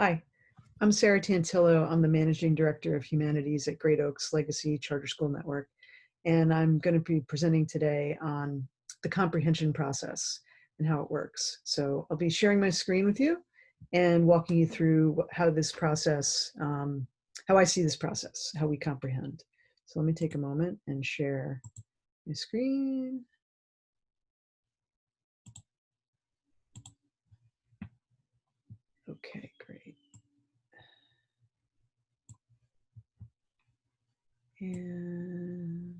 Hi, I'm Sarah Tantillo. I'm the Managing Director of Humanities at Great Oaks Legacy Charter School Network, and I'm going to be presenting today on the comprehension process and how it works. So I'll be sharing my screen with you and walking you through how this process, how I see this process, how we comprehend. So let me take a moment and share my screen. Okay, great. And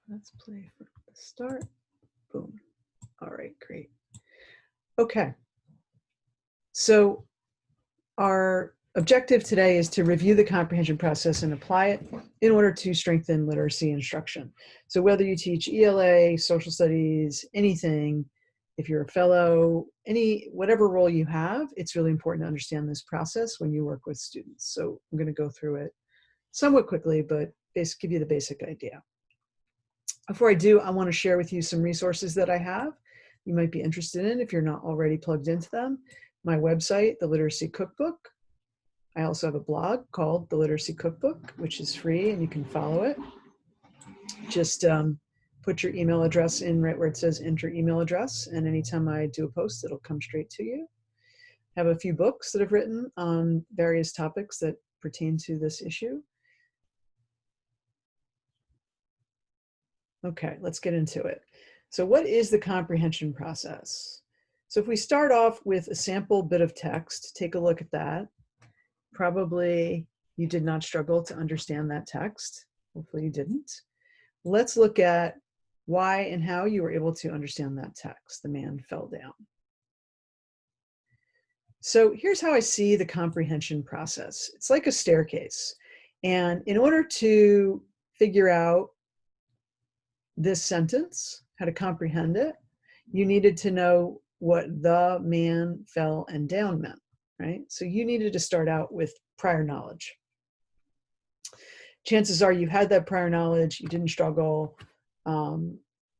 let's play from the start. Boom. All right, great. Okay. So our objective today is to review the comprehension process and apply it in order to strengthen literacy instruction. So whether you teach ELA, social studies, anything, if you're a fellow, whatever role you have, it's really important to understand this process when you work with students. So I'm going to go through it somewhat quickly, but give you the basic idea. Before I do, I want to share with you some resources that I have you might be interested in if you're not already plugged into them. My website, The Literacy Cookbook. I also have a blog called The Literacy Cookbook, which is free and you can follow it. Just put your email address in right where it says enter email address, and anytime I do a post, it'll come straight to you. I have a few books that I've written on various topics that pertain to this issue. Okay, let's get into it. So what is the comprehension process? So if we start off with a sample bit of text, take a look at that. Probably you did not struggle to understand that text. Hopefully you didn't. Let's look at why and how you were able to understand that text. The man fell down. So here's how I see the comprehension process. It's like a staircase. And in order to figure out this sentence, how to comprehend it, you needed to know what the man fell and down meant, right? So you needed to start out with prior knowledge. Chances are you had that prior knowledge, you didn't struggle,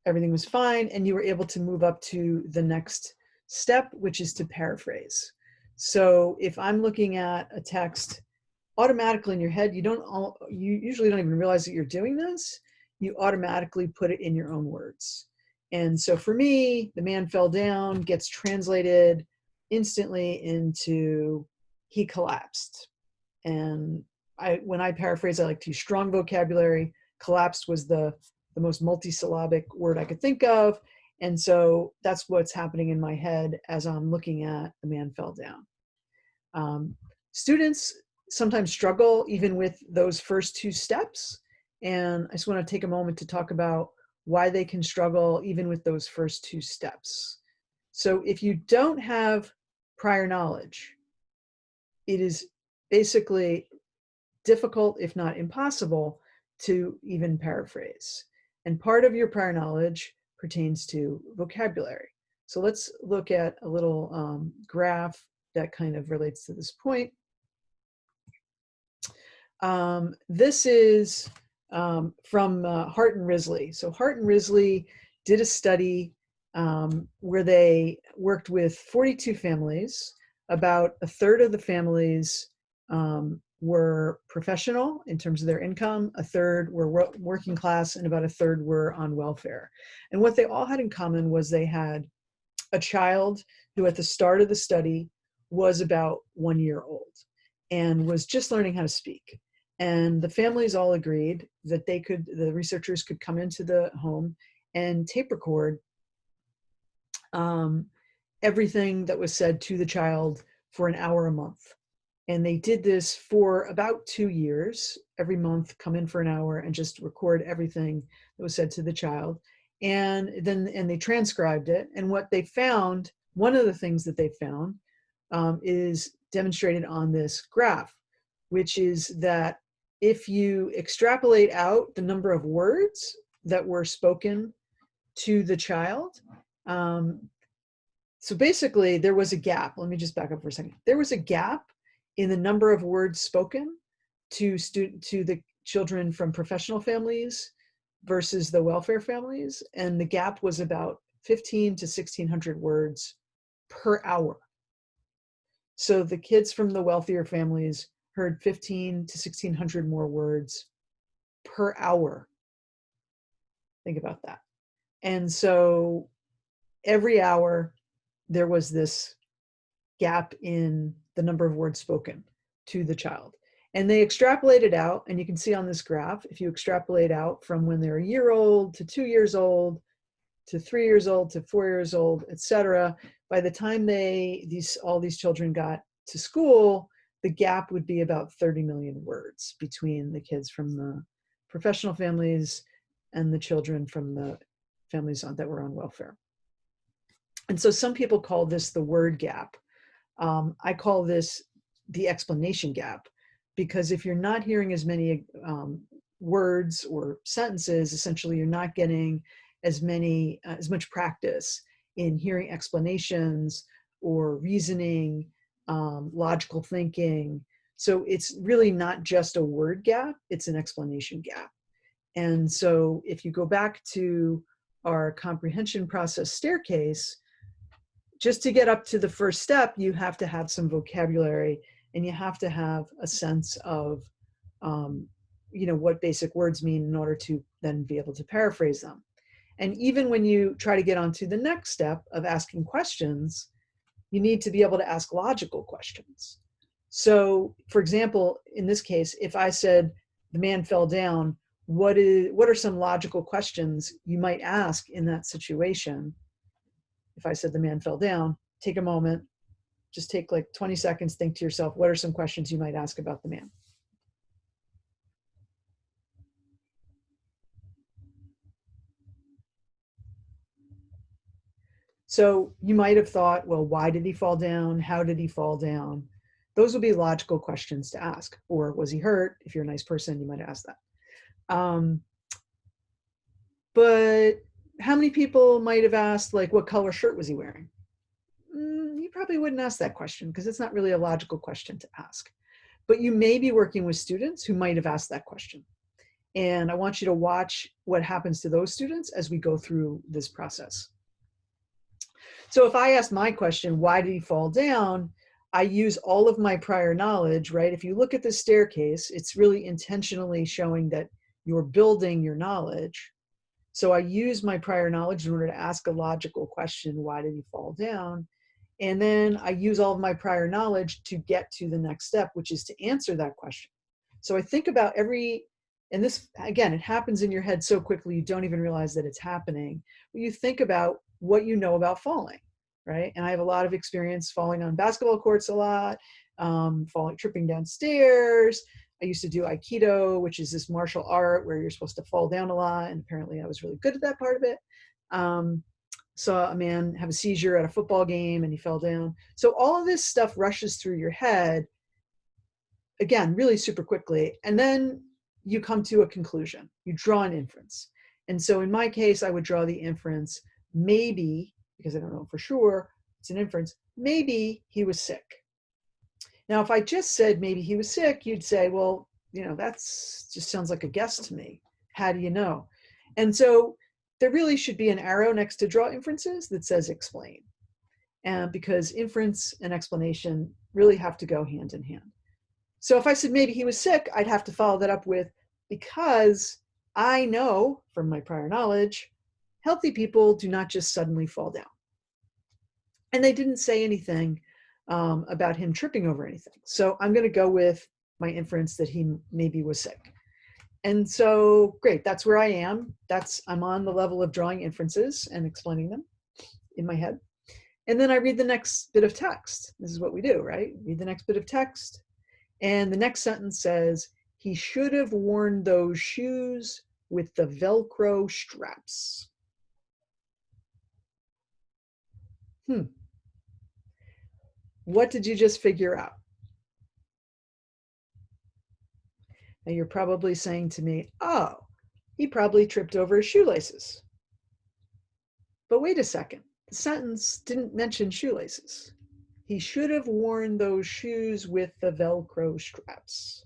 everything was fine, and you were able to move up to the next step, which is to paraphrase. So if I'm looking at a text, automatically in your head, you usually don't even realize that you're doing this. You automatically put it in your own words. And so for me, the man fell down gets translated instantly into he collapsed. And when I paraphrase, I like to use strong vocabulary. Collapsed was the most multisyllabic word I could think of. And so that's what's happening in my head as I'm looking at the man fell down. Students sometimes struggle even with those first two steps. And I just want to take a moment to talk about why they can struggle even with those first two steps. So if you don't have prior knowledge, it is basically difficult, if not impossible, to even paraphrase. And part of your prior knowledge pertains to vocabulary. So let's look at a little graph that kind of relates to this point. This is from Hart and Risley. So Hart and Risley did a study where they worked with 42 families. About a third of the families were professional in terms of their income, a third were working class, and about a third were on welfare. And what they all had in common was they had a child who at the start of the study was about 1 year old and was just learning how to speak. And the families all agreed that the researchers could come into the home and tape record everything that was said to the child for an hour a month. And they did this for about 2 years, every month, come in for an hour and just record everything that was said to the child. And they transcribed it. And what they found, one of the things that they found is demonstrated on this graph, which is that if you extrapolate out the number of words that were spoken to the child, so basically there was a gap. Let me just back up for a second. There was a gap in the number of words spoken to the children from professional families versus the welfare families, and the gap was about 1,500 to 1,600 words per hour. So the kids from the wealthier families heard 15 to 1600 more words per hour. Think about that. And so every hour there was this gap in the number of words spoken to the child. And they extrapolated out, and you can see on this graph, if you extrapolate out from when they're a year old to 2 years old to 3 years old to 4 years old, etc., by the time all these children got to school, the gap would be about 30 million words between the kids from the professional families and the children from the families that were on welfare. And so some people call this the word gap. I call this the explanation gap, because if you're not hearing as many words or sentences, essentially you're not getting as much practice in hearing explanations or reasoning, logical thinking. So it's really not just a word gap, it's an explanation gap. And so if you go back to our comprehension process staircase, just to get up to the first step, you have to have some vocabulary, and you have to have a sense of what basic words mean in order to then be able to paraphrase them. And even when you try to get onto the next step of asking questions, you need to be able to ask logical questions. So, for example, in this case, if I said the man fell down, what are some logical questions you might ask in that situation? If I said the man fell down, take a moment, just take like 20 seconds, think to yourself, what are some questions you might ask about the man? So you might have thought, well, why did he fall down? How did he fall down? Those would be logical questions to ask. Or was he hurt? If you're a nice person, you might ask that. But how many people might have asked, like, what color shirt was he wearing? You probably wouldn't ask that question because it's not really a logical question to ask. But you may be working with students who might have asked that question. And I want you to watch what happens to those students as we go through this process. So if I ask my question, why did he fall down? I use all of my prior knowledge, right? If you look at the staircase, it's really intentionally showing that you're building your knowledge. So I use my prior knowledge in order to ask a logical question, why did he fall down? And then I use all of my prior knowledge to get to the next step, which is to answer that question. So I think about and this, again, it happens in your head so quickly, you don't even realize that it's happening. But you think about what you know about falling, right? And I have a lot of experience falling on basketball courts a lot, tripping downstairs. I used to do Aikido, which is this martial art where you're supposed to fall down a lot. And apparently I was really good at that part of it. Saw a man have a seizure at a football game and he fell down. So all of this stuff rushes through your head, again, really super quickly. And then you come to a conclusion. You draw an inference. And so in my case, I would draw the inference, maybe, because I don't know for sure, it's an inference, maybe he was sick. Now, if I just said maybe he was sick, you'd say, well, that's just sounds like a guess to me. How do you know? And so there really should be an arrow next to draw inferences that says explain. And because inference and explanation really have to go hand in hand. So if I said maybe he was sick, I'd have to follow that up with, because I know from my prior knowledge, healthy people do not just suddenly fall down. And they didn't say anything about him tripping over anything. So I'm going to go with my inference that he maybe was sick. And so, great, that's where I am. I'm on the level of drawing inferences and explaining them in my head. And then I read the next bit of text. This is what we do, right? Read the next bit of text. And the next sentence says, he should have worn those shoes with the Velcro straps. What did you just figure out? Now you're probably saying to me, oh, he probably tripped over his shoelaces. But wait a second, the sentence didn't mention shoelaces. He should have worn those shoes with the Velcro straps.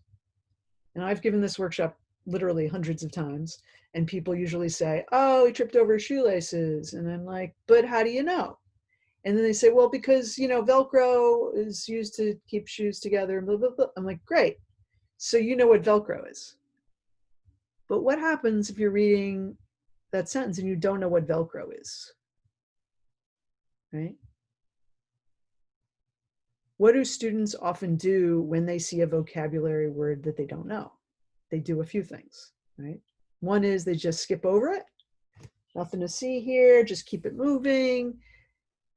And I've given this workshop literally hundreds of times, and people usually say, oh, he tripped over his shoelaces. And I'm like, but how do you know? And then they say, well, because, you know, Velcro is used to keep shoes together, and blah, blah, blah. I'm like, great. So you know what Velcro is. But what happens if you're reading that sentence and you don't know what Velcro is, right? What do students often do when they see a vocabulary word that they don't know? They do a few things, right? One is they just skip over it. Nothing to see here, just keep it moving.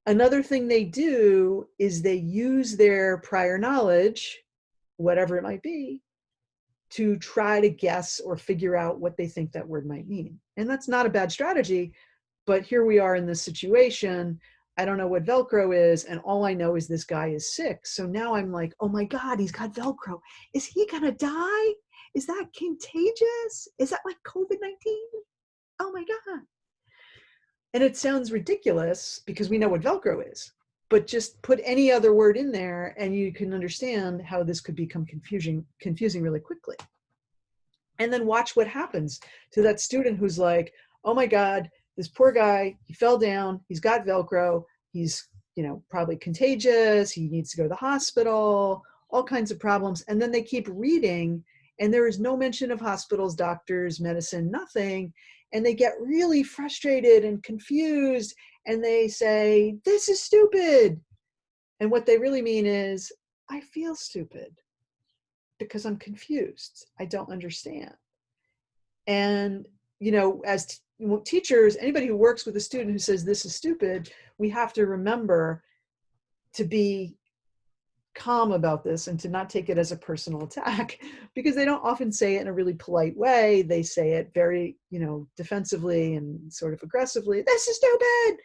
Another thing they do is they use their prior knowledge, whatever it might be, to try to guess or figure out what they think that word might mean. And that's not a bad strategy, but here we are in this situation. I don't know what Velcro is, and all I know is this guy is sick. So now I'm like, oh my God, he's got Velcro. Is he gonna die? Is that contagious? Is that like COVID-19? Oh my God. And it sounds ridiculous because we know what Velcro is, but just put any other word in there and you can understand how this could become confusing really quickly. And then watch what happens to that student who's like, oh my God, this poor guy, he fell down, he's got Velcro, he's, you know, probably contagious, he needs to go to the hospital, all kinds of problems. And then they keep reading and there is no mention of hospitals, doctors, medicine, nothing. And they get really frustrated and confused and they say, this is stupid. And what they really mean is, I feel stupid because I'm confused. I don't understand. And, you know, as teachers, anybody who works with a student who says this is stupid, we have to remember to be calm about this and to not take it as a personal attack, because they don't often say it in a really polite way. They say it very, you know, defensively and sort of aggressively. This is stupid.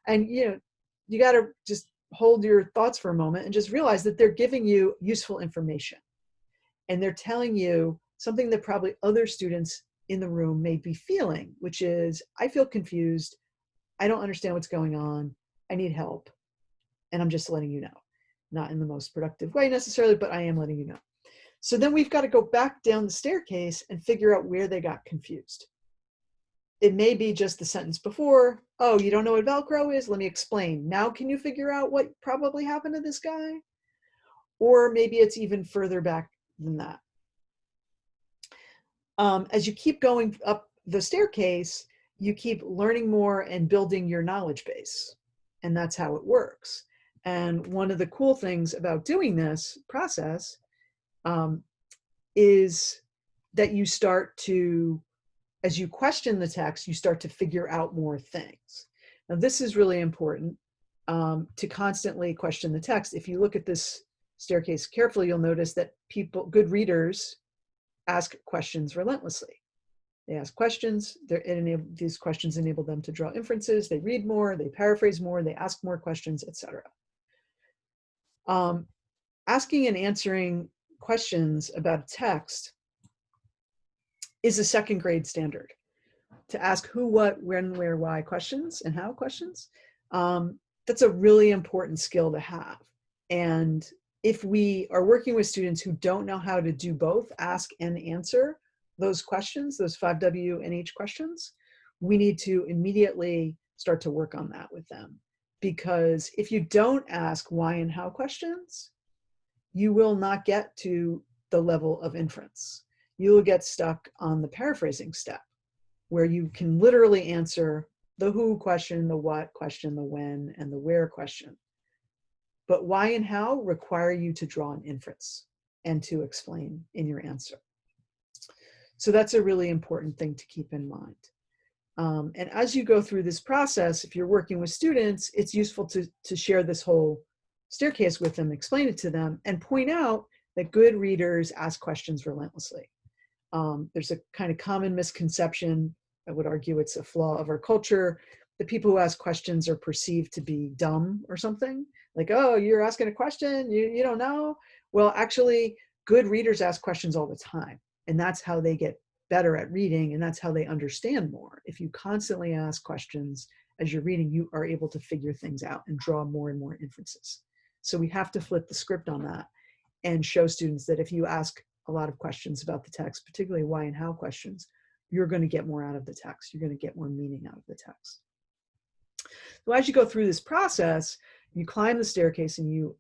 And, you know, you got to just hold your thoughts for a moment and just realize that they're giving you useful information. And they're telling you something that probably other students in the room may be feeling, which is, I feel confused. I don't understand what's going on. I need help. And I'm just letting you know. Not in the most productive way necessarily, but I am letting you know. So then we've got to go back down the staircase and figure out where they got confused. It may be just the sentence before. Oh, you don't know what Velcro is? Let me explain. Now can you figure out what probably happened to this guy? Or maybe it's even further back than that. As you keep going up the staircase, you keep learning more and building your knowledge base. And that's how it works. And one of the cool things about doing this process is that you start to, as you question the text, you start to figure out more things. Now, this is really important to constantly question the text. If you look at this staircase carefully, you'll notice that good readers, ask questions relentlessly. They ask questions, these questions enable them to draw inferences, they read more, they paraphrase more, they ask more questions, etc. Asking and answering questions about a text is a second grade standard. To ask who, what, when, where, why questions and how questions, that's a really important skill to have. And if we are working with students who don't know how to do both, ask and answer those questions, those 5W and H questions, we need to immediately start to work on that with them. Because if you don't ask why and how questions, you will not get to the level of inference. You will get stuck on the paraphrasing step, where you can literally answer the who question, the what question, the when, and the where question. But why and how require you to draw an inference and to explain in your answer. So that's a really important thing to keep in mind. And as you go through this process, if you're working with students, it's useful to share this whole staircase with them, explain it to them, and point out that good readers ask questions relentlessly. There's a kind of common misconception, I would argue it's a flaw of our culture, that people who ask questions are perceived to be dumb or something. Like, oh, you're asking a question, you don't know? Well, actually, good readers ask questions all the time. And that's how they get better at reading, and that's how they understand more. If you constantly ask questions as you're reading, you are able to figure things out and draw more and more inferences. So we have to flip the script on that and show students that if you ask a lot of questions about the text, particularly why and how questions, you're going to get more out of the text. You're going to get more meaning out of the text. So as you go through this process, you climb the staircase and you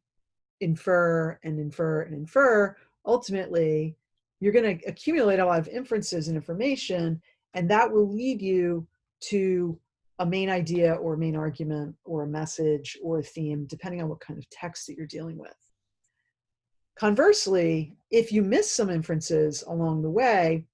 infer and infer and infer. Ultimately, you're going to accumulate a lot of inferences and information, and that will lead you to a main idea or a main argument or a message or a theme, depending on what kind of text that you're dealing with. Conversely, if you miss some inferences along the way,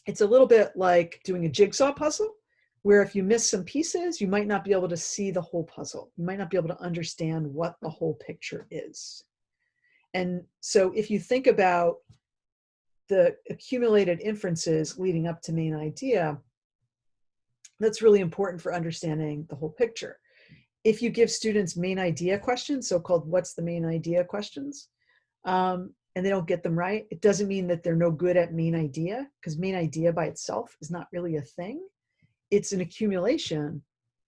it's a little bit like doing a jigsaw puzzle, where if you miss some pieces, you might not be able to see the whole puzzle. You might not be able to understand what the whole picture is. And so if you think about the accumulated inferences leading up to main idea, that's really important for understanding the whole picture. If you give students main idea questions, so-called what's the main idea questions, and they don't get them right, it doesn't mean that they're no good at main idea, because main idea by itself is not really a thing. It's an accumulation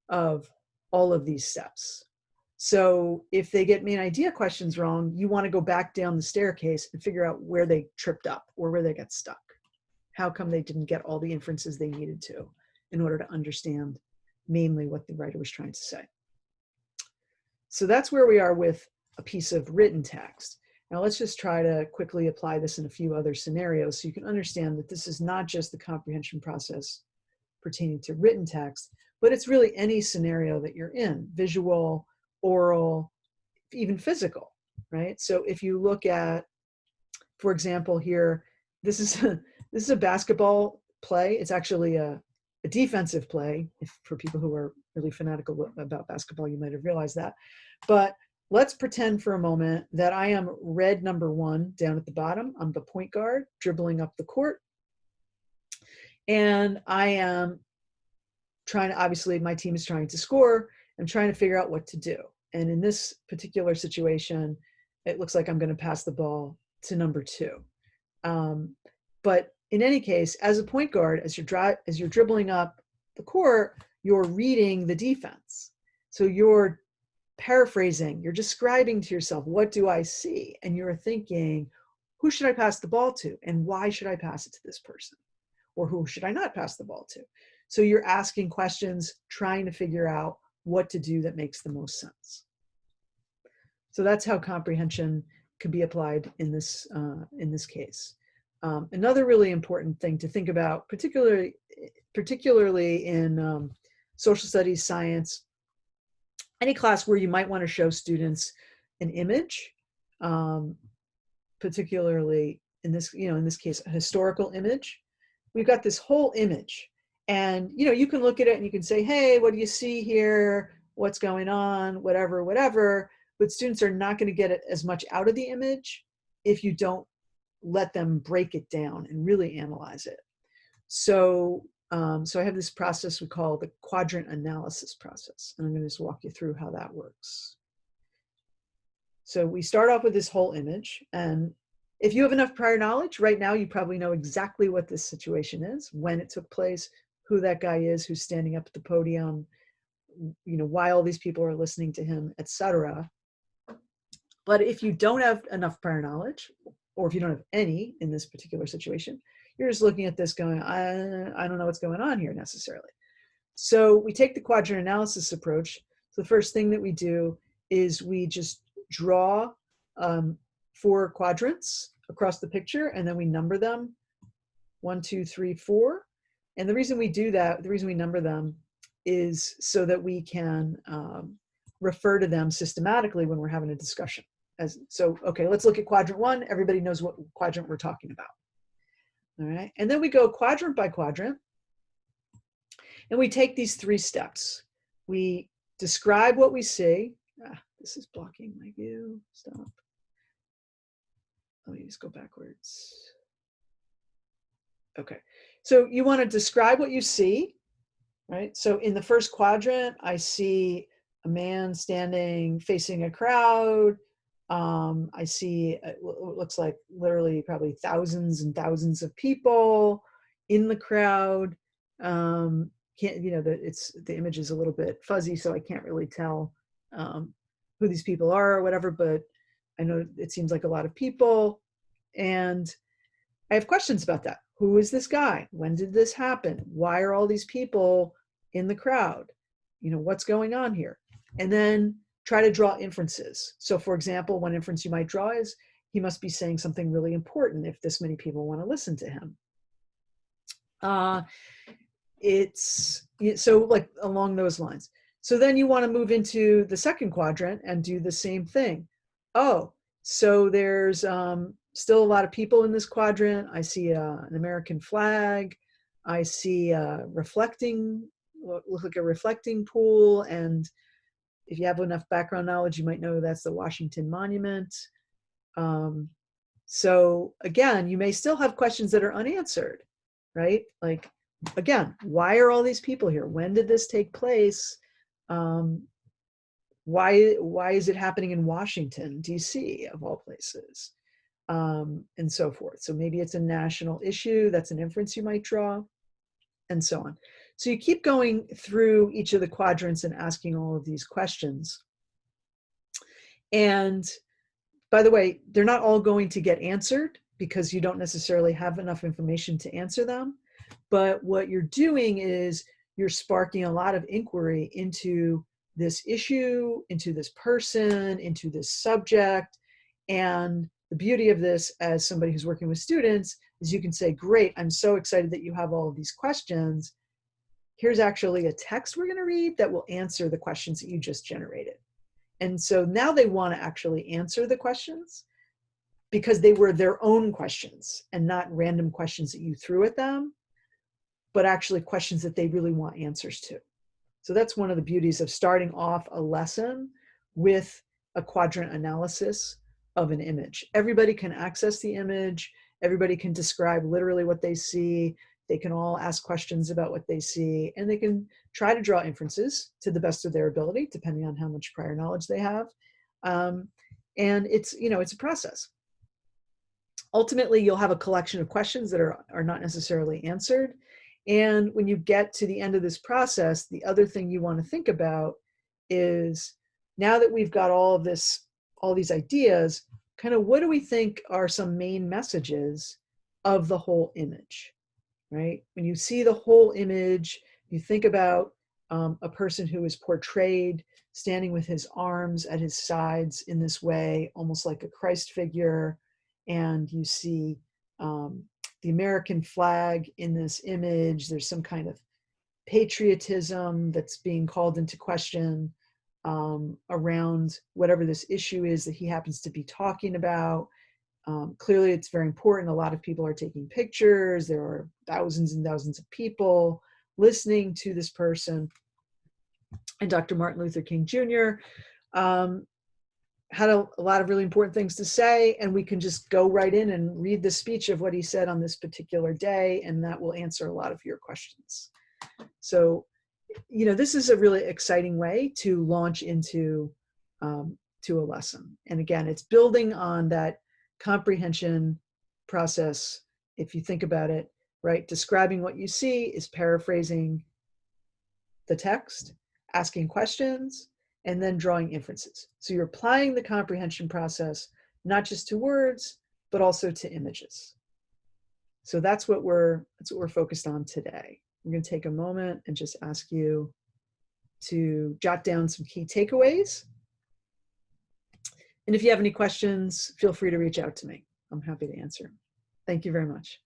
of all of these steps. So if they get main idea questions wrong, you want to go back down the staircase and figure out where they tripped up or where they got stuck. How come they didn't get all the inferences they needed to in order to understand mainly what the writer was trying to say. So that's where we are with a piece of written text. Now let's just try to quickly apply this in a few other scenarios so you can understand that this is not just the comprehension process pertaining to written text, but it's really any scenario that you're in, visual, oral, even physical, right? So if you look at, for example, here, this is a basketball play. It's actually a defensive play. For people who are really fanatical about basketball, you might have realized that. But let's pretend for a moment that I am red number 1 down at the bottom. I'm the point guard dribbling up the court. And I am trying to, obviously my team is trying to score. I'm trying to figure out what to do. And in this particular situation, it looks like I'm going to pass the ball to number 2. But in any case, as a point guard, as you're dribbling up the court, you're reading the defense. So you're paraphrasing, you're describing to yourself, what do I see? And you're thinking, who should I pass the ball to? And why should I pass it to this person? Or who should I not pass the ball to? So you're asking questions, trying to figure out what to do that makes the most sense. So that's how comprehension can be applied in this case. Another really important thing to think about, particularly in social studies, science, any class where you might want to show students an image, particularly in this case, a historical image. We've got this whole image, and you can look at it and you can say, hey, what do you see here? What's going on? Whatever, whatever. But students are not going to get as much out of the image if you don't let them break it down and really analyze it. So I have this process we call the quadrant analysis process, and I'm going to just walk you through how that works. So we start off with this whole image, and if you have enough prior knowledge, right now you probably know exactly what this situation is, when it took place, who that guy is, who's standing up at the podium, why all these people are listening to him, etc. But if you don't have enough prior knowledge, or if you don't have any in this particular situation, you're just looking at this going, I don't know what's going on here necessarily. So we take the quadrant analysis approach. So the first thing that we do is we just draw 4 quadrants across the picture, and then we number them 1, 2, 3, 4. And the reason we do that, the reason we number them, is so that we can refer to them systematically when we're having a discussion. Okay, let's look at quadrant 1. Everybody knows what quadrant we're talking about. All right, and then we go quadrant by quadrant, and we take these 3 steps. We describe what we see. This is blocking my view. Stop. Let me just go backwards. Okay, so you want to describe what you see, right? So in the first quadrant, I see a man standing facing a crowd. I see what looks like literally probably thousands and thousands of people in the crowd. The image is a little bit fuzzy, so I can't really tell who these people are or whatever, but I know it seems like a lot of people. And I have questions about that. Who is this guy? When did this happen? Why are all these people in the crowd? what's going on here? And then try to draw inferences. So for example, one inference you might draw is he must be saying something really important if this many people want to listen to him. So like along those lines. So then you want to move into the second quadrant and do the same thing. Oh, so there's still a lot of people in this quadrant. I see an American flag. I see look like a reflecting pool. And if you have enough background knowledge, you might know that's the Washington Monument. So again, you may still have questions that are unanswered, right? Like, again, why are all these people here? When did this take place? Why is it happening in Washington, D.C., of all places? And so forth. So maybe it's a national issue. That's an inference you might draw, and so on. So you keep going through each of the quadrants and asking all of these questions. And by the way, they're not all going to get answered because you don't necessarily have enough information to answer them. But what you're doing is you're sparking a lot of inquiry into this issue, into this person, into this subject. And the beauty of this, as somebody who's working with students, is you can say, great, I'm so excited that you have all of these questions. Here's actually a text we're going to read that will answer the questions that you just generated. And so now they want to actually answer the questions because they were their own questions and not random questions that you threw at them, but actually questions that they really want answers to. So that's one of the beauties of starting off a lesson with a quadrant analysis of an image. Everybody can access the image. Everybody can describe literally what they see. They can all ask questions about what they see, and they can try to draw inferences to the best of their ability, depending on how much prior knowledge they have. And it's a process. Ultimately, you'll have a collection of questions that are not necessarily answered. And when you get to the end of this process, the other thing you want to think about is, now that we've got all these ideas, kind of what do we think are some main messages of the whole image, right? When you see the whole image, you think about a person who is portrayed standing with his arms at his sides in this way, almost like a Christ figure, and you see the American flag in this image. There's some kind of patriotism that's being called into question around whatever this issue is that he happens to be talking about. Clearly, it's very important. A lot of people are taking pictures. There are thousands and thousands of people listening to this person. And Dr. Martin Luther King Jr. Had a lot of really important things to say, and we can just go right in and read the speech of what he said on this particular day, and that will answer a lot of your questions. So, this is a really exciting way to launch into to a lesson. And again, it's building on that comprehension process. If you think about it, right, describing what you see is paraphrasing the text, asking questions, and then drawing inferences. So you're applying the comprehension process, not just to words, but also to images. So that's what we're focused on today. I'm going to take a moment and just ask you to jot down some key takeaways. And if you have any questions, feel free to reach out to me. I'm happy to answer. Thank you very much.